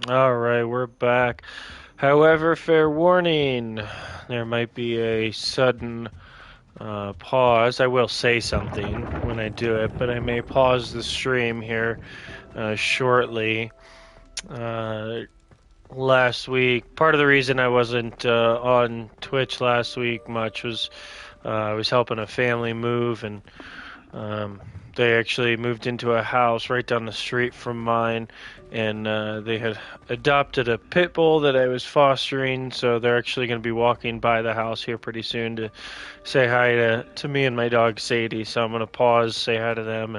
Alright, we're back. However, fair warning, there might be a sudden pause. I will say something when I do it, but I may pause the stream here shortly. Uh, Last week, part of the reason I wasn't on Twitch last week much was I was helping a family move, and um, they actually moved into a house right down the street from mine, and they had adopted a pit bull that I was fostering, so they're actually going to be walking by the house here pretty soon to say hi to me and my dog Sadie. So I'm going to pause, say hi to them,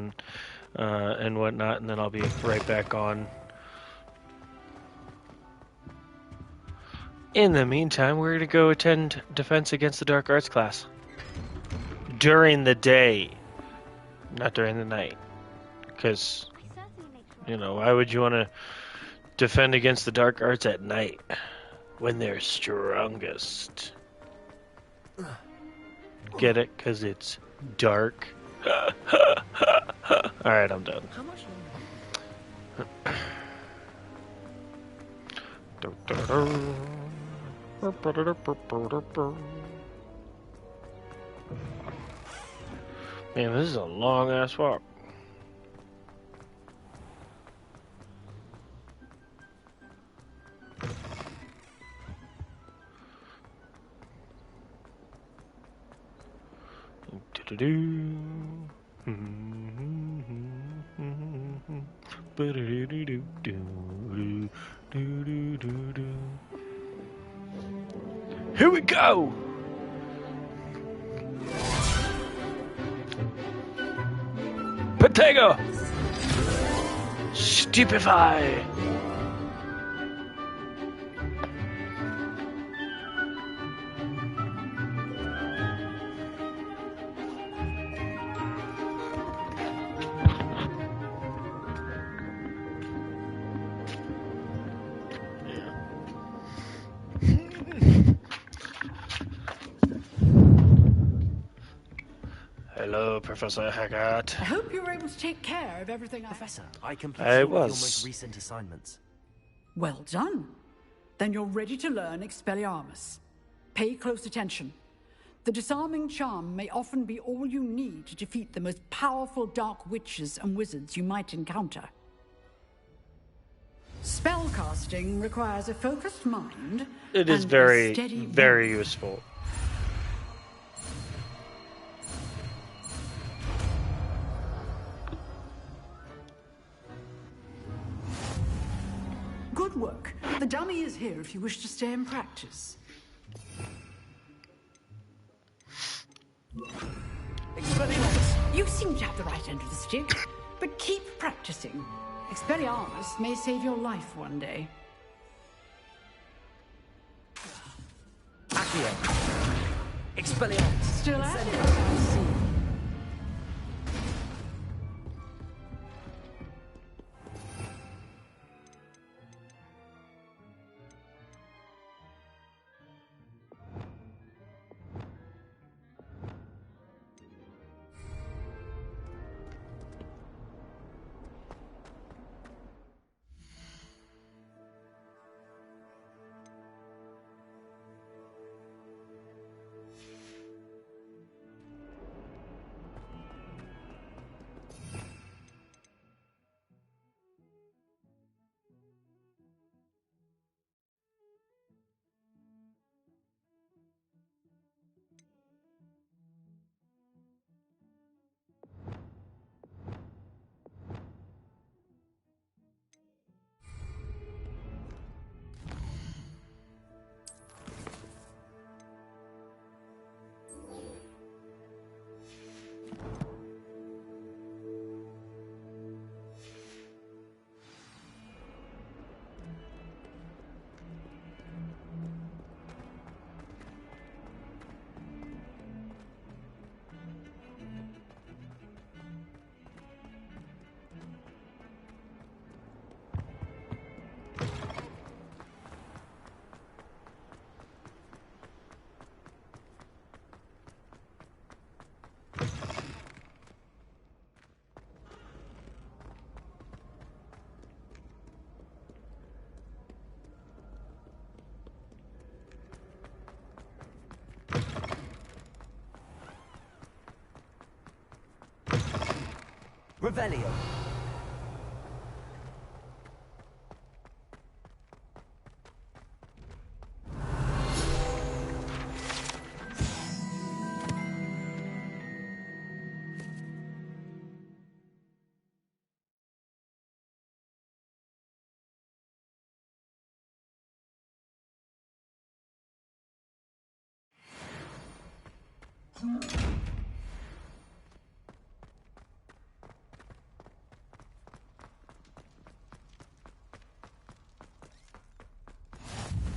and whatnot, and then I'll be right back on. In the meantime, we're going to go attend Defense Against the Dark Arts class during the day, not during the night, because why would you want to defend against the dark arts at night when they're strongest? Get it? Because it's dark. Alright, I'm done. How much Man, this is a long ass walk. Here we go! Potato! Stupefy! Hello, Professor Haggart. I hope you were able to take care of everything Professor, I completed I all of your was. most recent assignments. Well done. Then you're ready to learn Expelliarmus. Pay close attention. The disarming charm may often be all you need to defeat the most powerful dark witches and wizards you might encounter. Spellcasting requires a focused mind. It is and a very, steady very will. useful. Good work. The dummy is here if you wish to stay and practice. Expelliarmus! You seem to have the right end of the stick, but keep practicing. Expelliarmus may save your life one day. Accio! Expelliarmus! Still at it, I see. Revelio.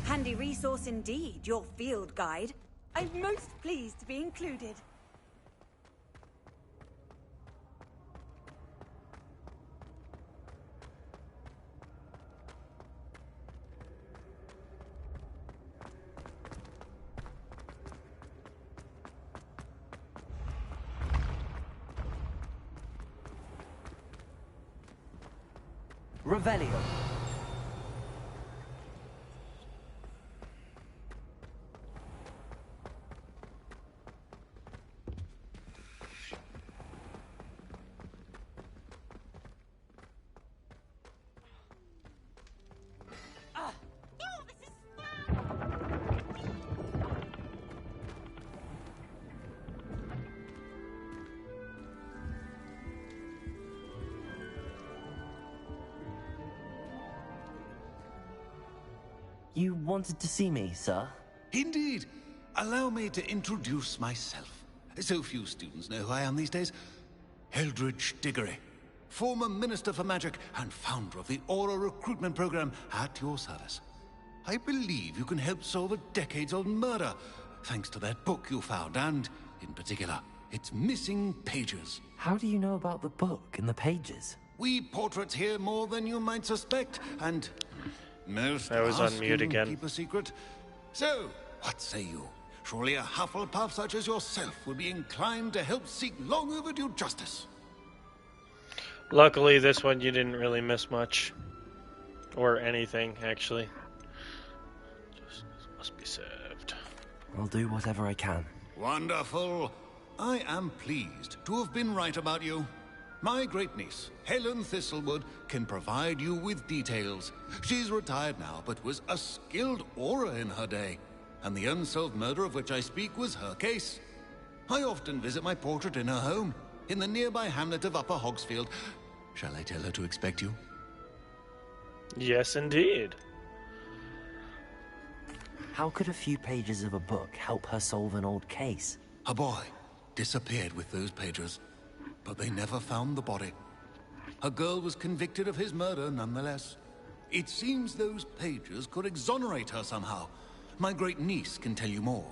Handy resource indeed, your field guide. I'm most pleased to be included. Revelio. You wanted to see me, sir? Indeed. Allow me to introduce myself. So few students know who I am these days. Eldridge Diggory, former Minister for Magic and founder of the Aura Recruitment Program, at your service. I believe you can help solve a decades-old murder, thanks to that book you found, and, in particular, its missing pages. How do you know about the book and the pages? We portraits here more than you might suspect, and most I was on ask mute and again. keep a secret. So, what say you? Surely a Hufflepuff such as yourself would be inclined to help seek long overdue justice. Luckily, this one you didn't really miss much. Or anything, actually. Just must be saved. I'll do whatever I can. Wonderful. I am pleased to have been right about you. My great-niece, Helen Thistlewood, can provide you with details. She's retired now, but was a skilled aura in her day. And the unsolved murder of which I speak was her case. I often visit my portrait in her home, in the nearby hamlet of Upper Hogsfield. Shall I tell her to expect you? Yes, indeed. How could a few pages of a book help her solve an old case? A boy disappeared with those pages, but they never found the body. A girl was convicted of his murder nonetheless. It seems those pages could exonerate her somehow. My great-niece can tell you more.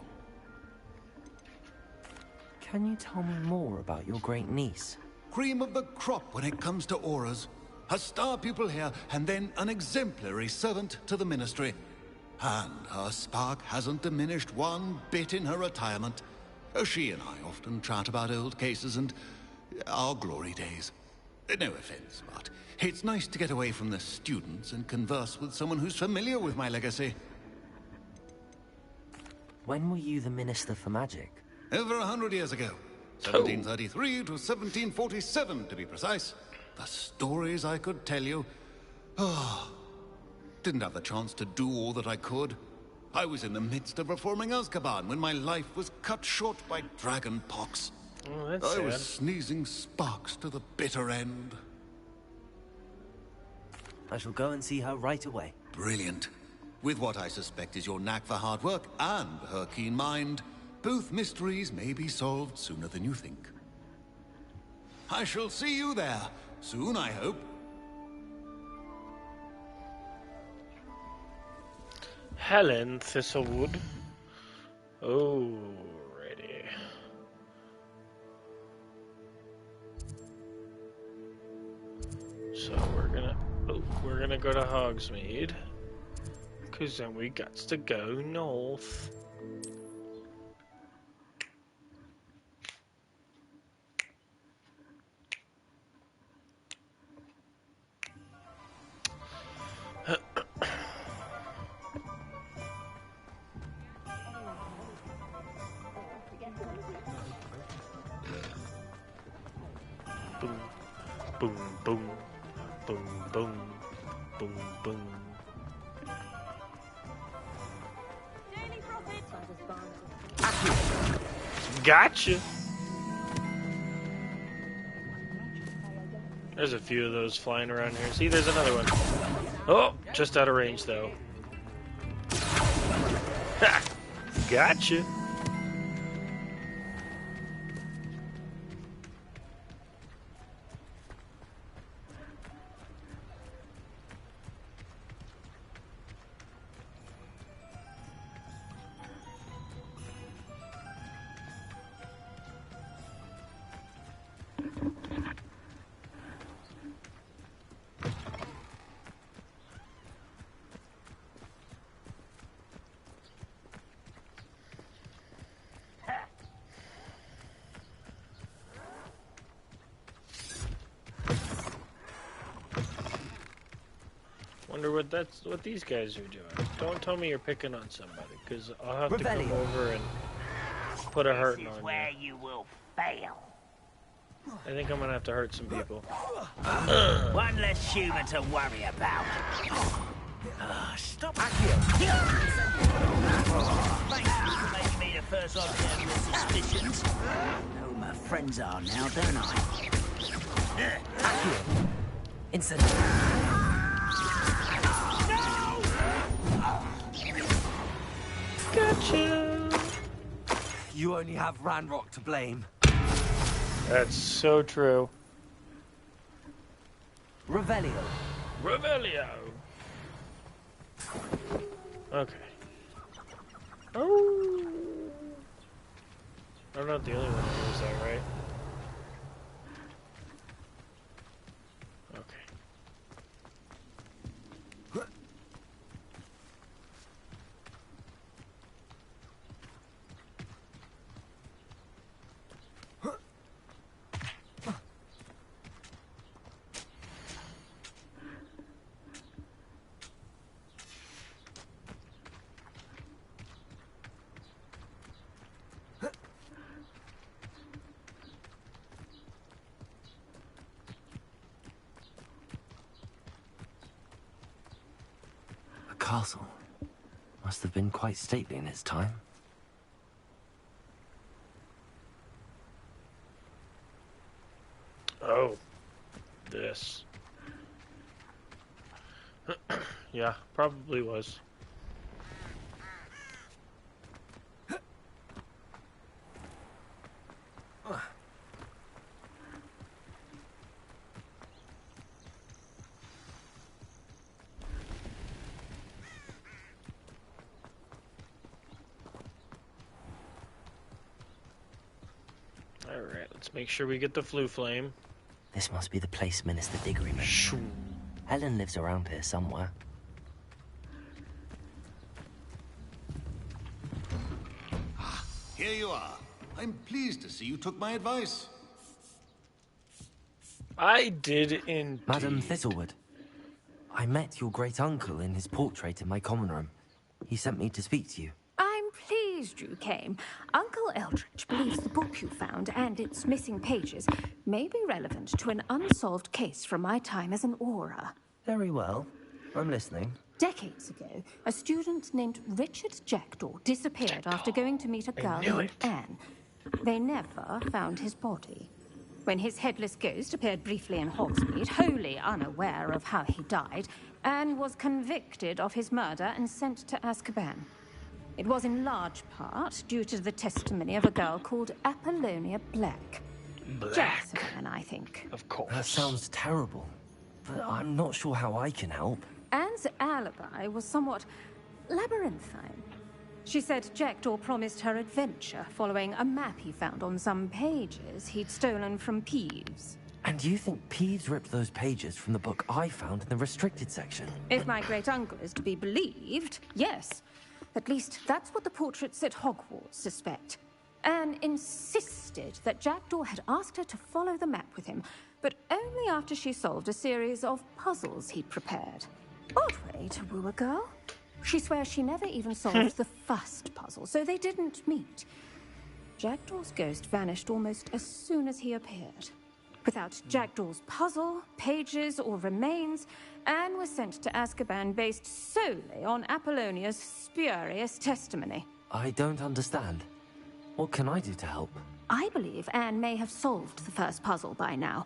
Can you tell me more about your great-niece? Cream of the crop when it comes to auras. A star pupil here, and then an exemplary servant to the ministry. And her spark hasn't diminished one bit in her retirement. She and I often chat about old cases and our glory days. No offense, but it's nice to get away from the students and converse with someone who's familiar with my legacy. When were you the Minister for Magic? Over 100 years ago. 1733 to 1747, to be precise. The stories I could tell you. Oh, didn't have the chance to do all that I could. I was in the midst of reforming Azkaban when my life was cut short by dragon pox. Oh, that's I sad. was sneezing sparks to the bitter end. I shall go and see her right away. Brilliant. With what I suspect is your knack for hard work and her keen mind, both mysteries may be solved sooner than you think. I shall see you there, soon I hope. Helen Thistlewood. Alrighty. So we're gonna go to Hogsmeade, cause then we got to go north. Boom. Boom, boom. Daily profit. Gotcha. There's a few of those flying around here. See, there's another one. Oh, just out of range, though. Ha! Gotcha. Wonder what these guys are doing. Don't tell me you're picking on somebody, because I'll have to come over and put a hurting on where you. you will fail. I think I'm gonna have to hurt some people. One less human to worry about. Stop. Thank you for making me the first object of your suspicions. I know who my friends are now, don't I? Instant. Gotcha. You only have Ranrock to blame. That's so true. Revelio. Revelio. Okay. Oh. I'm not the only one who knows that, right? Okay. A castle. Must have been quite stately in its time. Oh. This. Yeah, probably was. Alright, let's make sure we get the flu flame. This must be the place Minister Diggory mentioned. Shoo. Helen lives around here somewhere. Here you are. I'm pleased to see you took my advice. I did indeed. Madam Thistlewood, I met your great-uncle in his portrait in my common room. He sent me to speak to you. I'm pleased you came. Uncle Eldridge believes the book you found and its missing pages may be relevant to an unsolved case from my time as an aura. Very well. I'm listening. Decades ago, a student named Richard Jackdaw disappeared after going to meet a girl named Anne. They never found his body. When his headless ghost appeared briefly in Hogsmeade, wholly unaware of how he died, Anne was convicted of his murder and sent to Azkaban. It was in large part due to the testimony of a girl called Apollonia Black. Jefferson, I think. Of course. That sounds terrible, but I'm not sure how I can help. Anne's alibi was somewhat labyrinthine. She said Jackdaw promised her adventure following a map he found on some pages he'd stolen from Peeves. And you think Peeves ripped those pages from the book I found in the restricted section? If my great-uncle is to be believed, yes. At least that's what the portraits at Hogwarts suspect. Anne insisted that Jackdaw had asked her to follow the map with him, but only after she solved a series of puzzles he'd prepared. Odd way to woo a girl. She swears she never even solved the first puzzle, so they didn't meet. Jackdaw's ghost vanished almost as soon as he appeared. Without Jackdaw's puzzle, pages, or remains, Anne was sent to Azkaban based solely on Apollonia's spurious testimony. I don't understand. What can I do to help? I believe Anne may have solved the first puzzle by now,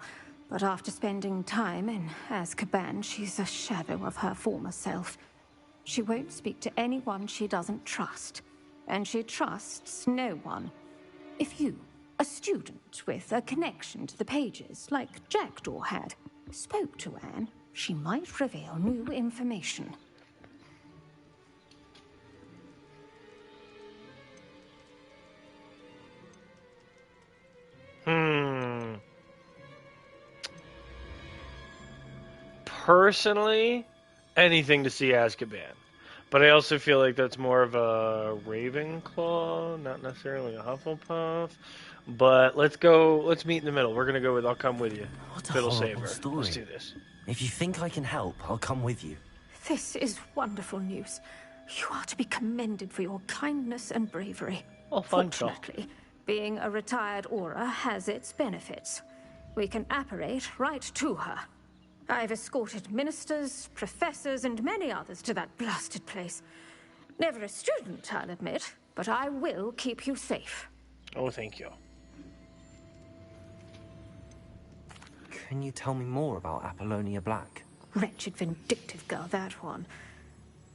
but after spending time in Azkaban, she's a shadow of her former self. She won't speak to anyone she doesn't trust, and she trusts no one. If you, a student with a connection to the pages, like Jackdaw had, spoke to Anne, she might reveal new information. Personally, anything to see Azkaban. But I also feel like that's more of a Ravenclaw, not necessarily a Hufflepuff. But let's meet in the middle. We're gonna go with I'll come with you. What a It'll horrible save her. story. Let's do this. If you think I can help, I'll come with you. This is wonderful news. You are to be commended for your kindness and bravery. Oh, fine talk. Fortunately, being a retired Auror has its benefits. We can apparate right to her. I've escorted ministers, professors, and many others to that blasted place. Never a student, I'll admit, but I will keep you safe. Oh, thank you. Can you tell me more about Apollonia Black? Wretched, vindictive girl, that one.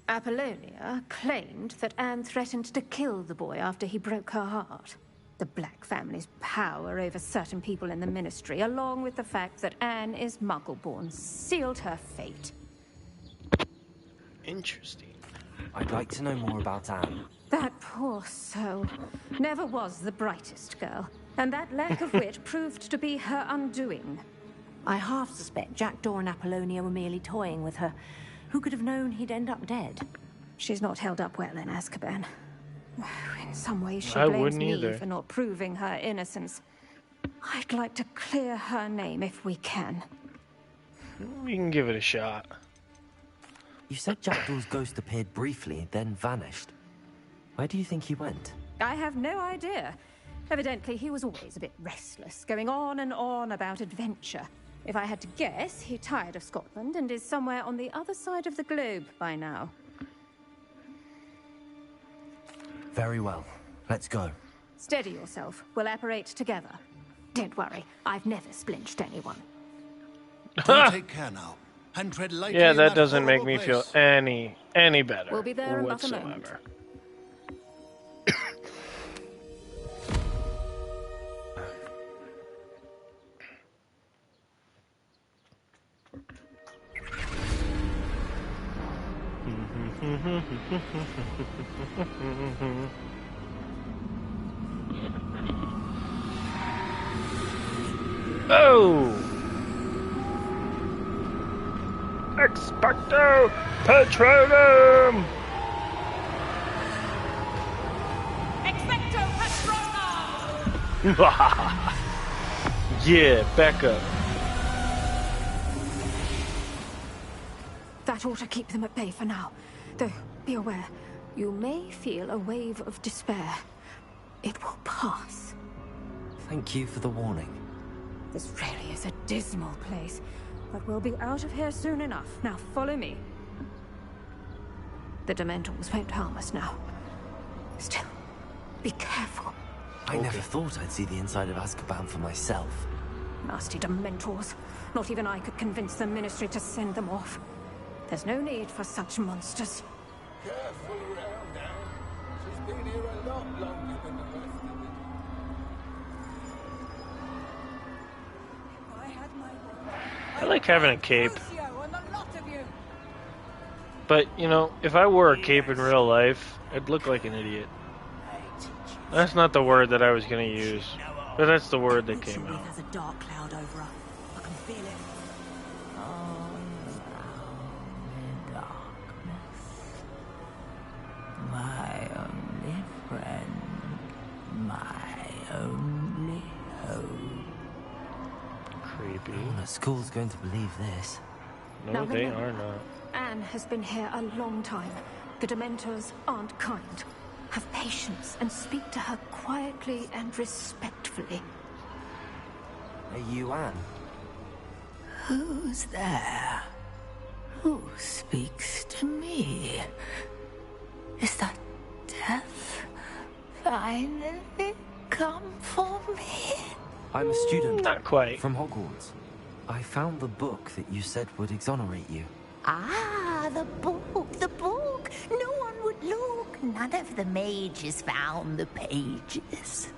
Apollonia claimed that Anne threatened to kill the boy after he broke her heart. The Black family's power over certain people in the Ministry, along with the fact that Anne is Muggle-born, sealed her fate. Interesting. I'd like to know more about Anne. That poor soul never was the brightest girl, and that lack of wit proved to be her undoing. I half suspect Jackdaw and Apollonia were merely toying with her. Who could have known he'd end up dead? She's not held up well in Azkaban. In some ways, she I blames wouldn't me either. for not proving her innocence. I'd like to clear her name if we can. We can give it a shot. You said Jackdaw's ghost appeared briefly, then vanished. Where do you think he went? I have no idea. Evidently, he was always a bit restless, going on and on about adventure. If I had to guess, he tired of Scotland and is somewhere on the other side of the globe by now. Very well. Let's go. Steady yourself. We'll apparate together. Don't worry, I've never splinched anyone. Do take care now, and tread lightly. Yeah, in that doesn't make horrible me feel place. any better. We'll be there in about a moment. whatsoever. Oh! Expecto Patronum! Expecto Patronum! Yeah, back up. That ought to keep them at bay for now. Though, be aware, you may feel a wave of despair. It will pass. Thank you for the warning. This really is a dismal place, but we'll be out of here soon enough. Now follow me. The Dementors won't harm us now. Still, be careful. I never thought I'd see the inside of Azkaban for myself. Nasty Dementors. Not even I could convince the Ministry to send them off. There's no need for such monsters. Careful around now. She's been here a lot longer than the rest of it. I had my way. I like having a cape. Lucio and the lot of you. But, you know, if I wore a cape in real life, I'd look like an idiot. That's not the word that I was going to use. But that's the word that came out. Has a dark cloud over her. I can feel it. My only friend, my only hope. Creepy. The school's going to believe this. No, Now they remember, are not. Anne has been here a long time. The Dementors aren't kind. Have patience and speak to her quietly and respectfully. Are you Anne? Who's there? Who speaks to me? Is that death finally come for me? I'm a student. Not quite. From Hogwarts. I found the book that you said would exonerate you. Ah, the book, the book. No one would look. None of the mages found the pages.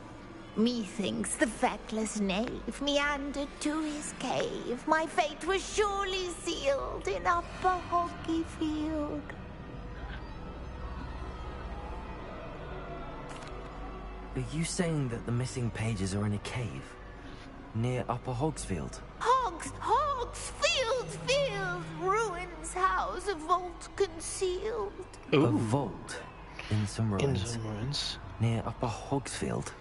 Methinks the feckless knave meandered to his cave. My fate was surely sealed in Upper Hoggyfield. Are you saying that the missing pages are in a cave? Near Upper Hogsfield? Field, ruins house, a vault concealed. Ooh. A vault in some ruins. In some ruins. Near Upper Hogsfield.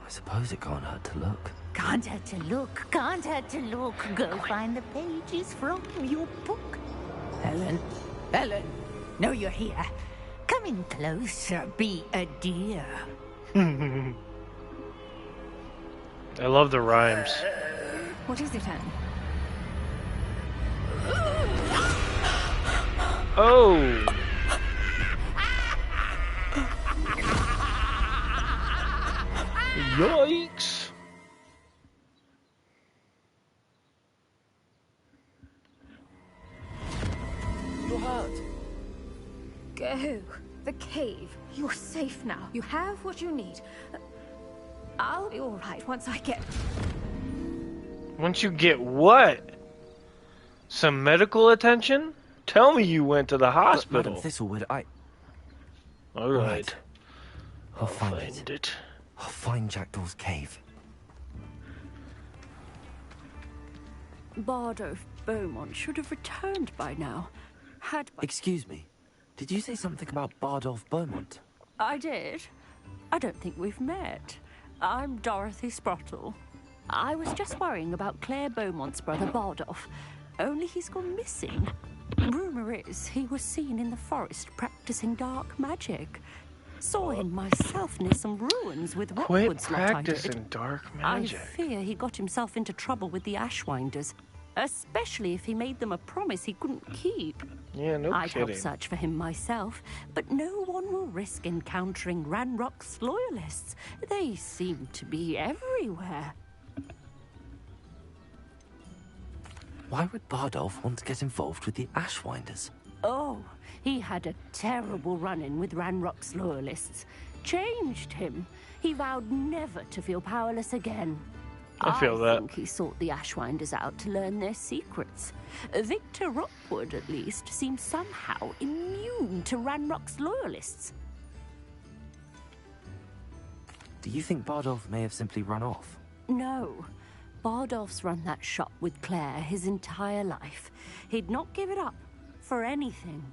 I suppose it can't hurt to look. Can't hurt to look, can't hurt to look. Go find the pages from your book. Helen, know you're here. Come in closer, be a dear. I love the rhymes. What is it, Anne? Oh! Yikes! Your heart. Go. The cave. You're safe now. You have what you need. I'll be all right once I get... Once you get what? Some medical attention? Tell me you went to the hospital. Madam Thistlewood, All right. I'll find it. I'll find Jackdaw's cave. Bardolph Beaumont should have returned by now. Excuse me. Did you say something about Bardolph Beaumont? I did. I don't think we've met. I'm Dorothy Sprottle. I was just worrying about Claire Beaumont's brother Bardolph. Only he's gone missing. Rumour is he was seen in the forest practicing dark magic. Saw him myself near some ruins with Quit Rockwood's lot I did. practicing dark magic. I fear he got himself into trouble with the Ashwinders, especially if he made them a promise he couldn't keep. Yeah, no I'd kidding. help search for him myself, but no one will risk encountering Ranrock's loyalists. They seem to be everywhere. Why would Bardolph want to get involved with the Ashwinders? Oh, he had a terrible run-in with Ranrock's loyalists. Changed him. He vowed never to feel powerless again. I feel that. I think he sought the Ashwinders out to learn their secrets. Victor Rockwood, at least, seems somehow immune to Ranrock's loyalists. Do you think Bardolph may have simply run off? No. Bardolph's run that shop with Claire his entire life. He'd not give it up for anything.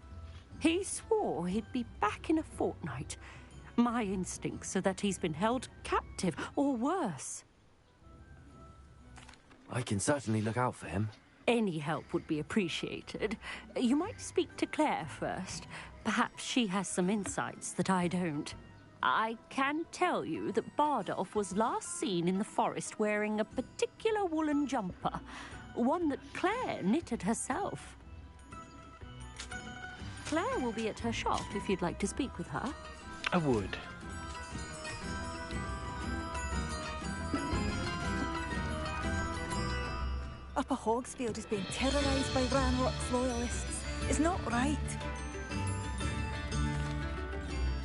He swore he'd be back in a fortnight. My instincts are that he's been held captive, or worse. I can certainly look out for him. Any help would be appreciated. You might speak to Claire first. Perhaps she has some insights that I don't. I can tell you that Bardolph was last seen in the forest wearing a particular woolen jumper, one that Claire knitted herself. Claire will be at her shop if you'd like to speak with her. I would. Upper Hogsfield is being terrorised by Ranrock's loyalists. It's not right.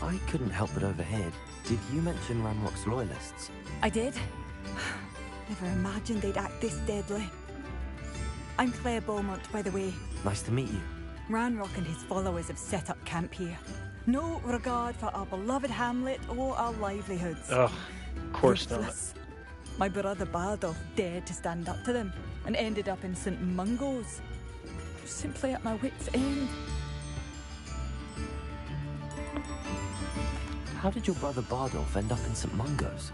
I couldn't help but overhear. Did you mention Ranrock's loyalists? I did. Never imagined they'd act this deadly. I'm Claire Beaumont, by the way. Nice to meet you. Ranrock and his followers have set up camp here. No regard for our beloved hamlet or our livelihoods. Ugh, of course Ruthless. My brother Bardolph dared to stand up to them and ended up in St. Mungo's. Simply at my wit's end. How did your brother Bardolph end up in St. Mungo's?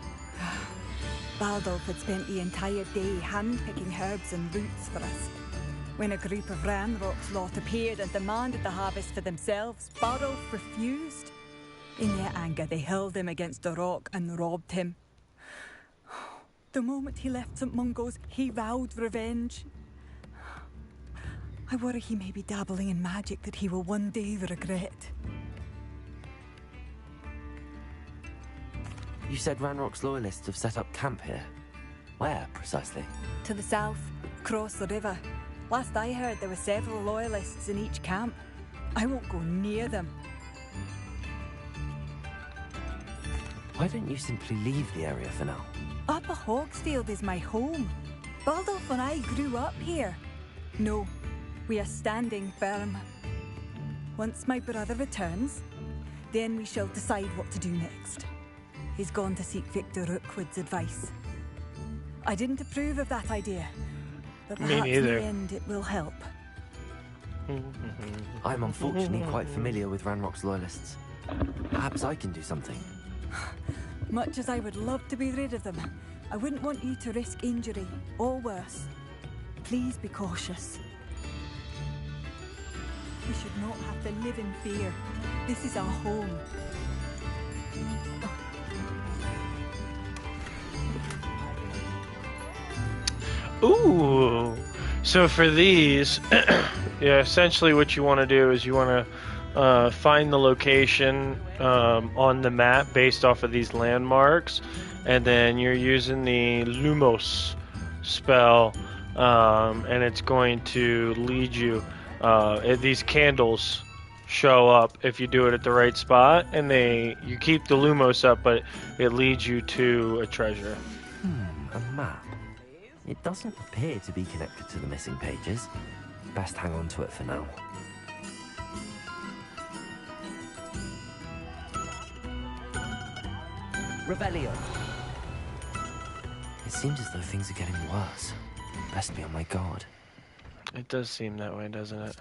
Bardolph had spent the entire day hand-picking herbs and roots for us. When a group of Ranrock's lot appeared and demanded the harvest for themselves, Bardolph refused. In their anger, they hurled him against a rock and robbed him. The moment he left St. Mungo's, he vowed revenge. I worry he may be dabbling in magic that he will one day regret. You said Ranrock's loyalists have set up camp here. Where, precisely? To the south, across the river. Last I heard, there were several loyalists in each camp. I won't go near them. Why don't you simply leave the area for now? Upper Hogsfield is my home. Baldolf and I grew up here. No, we are standing firm. Once my brother returns, then we shall decide what to do next. He's gone to seek Victor Rookwood's advice. I didn't approve of that idea, but perhaps in the end it will help. I'm unfortunately quite familiar with Ranrock's loyalists. Perhaps I can do something. Much as I would love to be rid of them, I wouldn't want you to risk injury, or worse. Please be cautious. We should not have to live in fear. This is our home. Ooh. So for these, yeah, essentially what you want to do is you want to find the location on the map based off of these landmarks, and then you're using the Lumos spell, and it's going to lead you. These candles show up if you do it at the right spot, and you keep the Lumos up, but it leads you to a treasure. A map. It doesn't appear to be connected to the missing pages. Best hang on to it for now. Revelio. It seems as though things are getting worse. Best be on my guard. It does seem that way, doesn't it?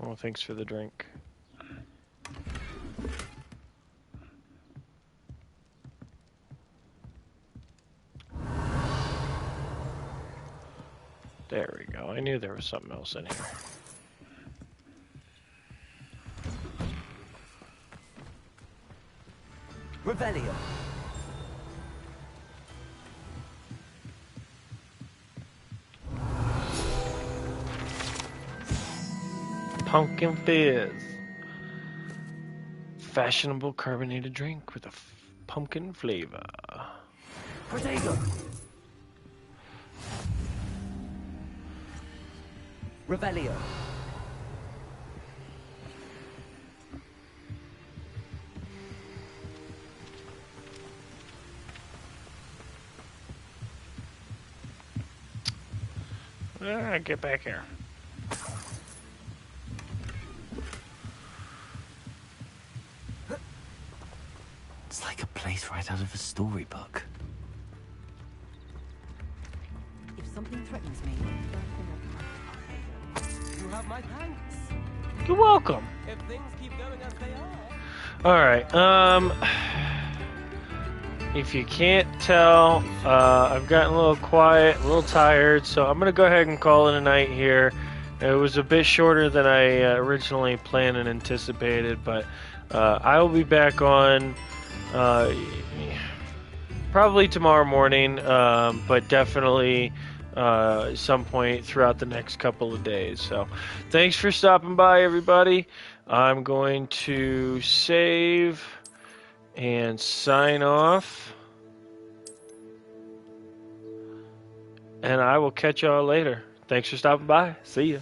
Well, thanks for the drink. There we go. I knew there was something else in here. Revelio. Pumpkin fizz. Fashionable carbonated drink with a pumpkin flavor. Protego. Revelio. Get back here. It's like a place right out of a storybook. If something threatens me, you have my thanks. You're welcome. If things keep going as they are. Alright, if you can't tell, I've gotten a little quiet, a little tired, so I'm going to go ahead and call it a night here. It was a bit shorter than I originally planned and anticipated, but I will be back on probably tomorrow morning, but definitely some point throughout the next couple of days. So thanks for stopping by, everybody. I'm going to save and sign off, and I will catch y'all later. Thanks for stopping by. See ya.